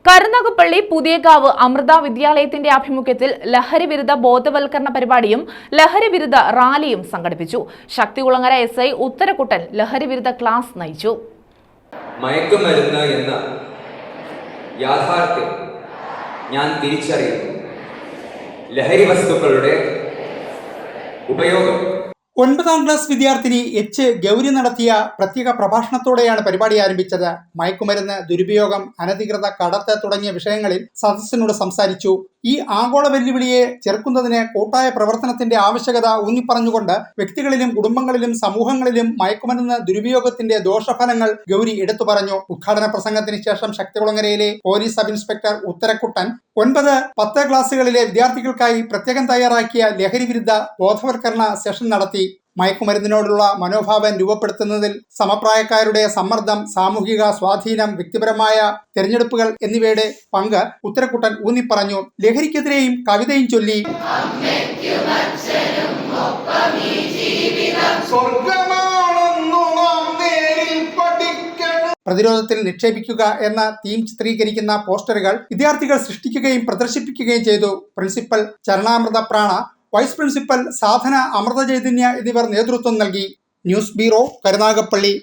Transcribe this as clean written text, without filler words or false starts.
കരുനാഗപ്പള്ളി പുതിയകാവ് അമൃത വിദ്യാലയത്തിന്റെ ആഭിമുഖ്യത്തിൽ ലഹരിവിരുദ്ധ ബോധവൽക്കരണ പരിപാടിയും ലഹരിവിരുദ്ധ റാലിയും സംഘടിപ്പിച്ചു. ശക്തികുളങ്ങര SI ഉത്തരക്കുട്ടൻ ലഹരിവിരുദ്ധ ക്ലാസ് നയിച്ചു. മയക്കുമരുന്ന് എന്ന യാഥാർത്ഥ്യം ഞാൻ തിരിച്ചറിയുന്നു. ലഹരി വസ്തുക്കളുടെ ഉപയോഗം 9ാം ക്ലാസ് വിദ്യാർത്ഥിനി ഗൗരി നടത്തിയ പ്രത്യേക പ്രഭാഷണത്തോടെയാണ് പരിപാടി ആരംഭിച്ചത്. മയക്കുമരുന്ന് ദുരുപയോഗം, അനധികൃത കടത്ത് തുടങ്ങിയ വിഷയങ്ങളിൽ സദസ്സിനോട് സംസാരിച്ചു. ഈ ആഗോള വെല്ലുവിളിയെ ചെറുക്കുന്നതിന് കൂട്ടായ പ്രവർത്തനത്തിന്റെ ആവശ്യകത ഊന്നിപ്പറഞ്ഞുകൊണ്ട് വ്യക്തികളിലും കുടുംബങ്ങളിലും സമൂഹങ്ങളിലും മയക്കുമരുന്ന് ദുരുപയോഗത്തിന്റെ ദോഷഫലങ്ങൾ ഗൗരി എടുത്തു പറഞ്ഞു. ഉദ്ഘാടന പ്രസംഗത്തിന് ശേഷം ശക്തികുളങ്ങരയിലെ പോലീസ് സബ് ഇൻസ്പെക്ടർ ഉത്തരക്കുട്ടൻ 9, 10 ക്ലാസ്സുകളിലെ വിദ്യാർത്ഥികൾക്കായി പ്രത്യേകം തയ്യാറാക്കിയ ലഹരിവിരുദ്ധ ബോധവൽക്കരണ സെഷൻ നടത്തി. മയക്കുമരുന്നിനോടുള്ള മനോഭാവം രൂപപ്പെടുത്തുന്നതിൽ സമപ്രായക്കാരുടെ സമ്മർദ്ദം, സാമൂഹിക സ്വാധീനം, വ്യക്തിപരമായ തെരഞ്ഞെടുപ്പുകൾ എന്നിവയുടെ പങ്ക് ഉത്തരക്കുട്ടൻ ഊന്നിപ്പറഞ്ഞു. ലഹരിക്കെതിരെയും കവിതയും ചൊല്ലി. പ്രതിരോധത്തിൽ നിക്ഷേപിക്കുക എന്ന തീം ചിത്രീകരിക്കുന്ന പോസ്റ്ററുകൾ വിദ്യാർത്ഥികൾ സൃഷ്ടിക്കുകയും പ്രദർശിപ്പിക്കുകയും ചെയ്തു. പ്രിൻസിപ്പൽ ചരണാമൃത പ്രാണ, വൈസ് പ്രിൻസിപ്പൽ സാധന അമൃത ചൈതന്യ എന്നിവർ നേതൃത്വം നൽകി. News bureau, Karunagappally.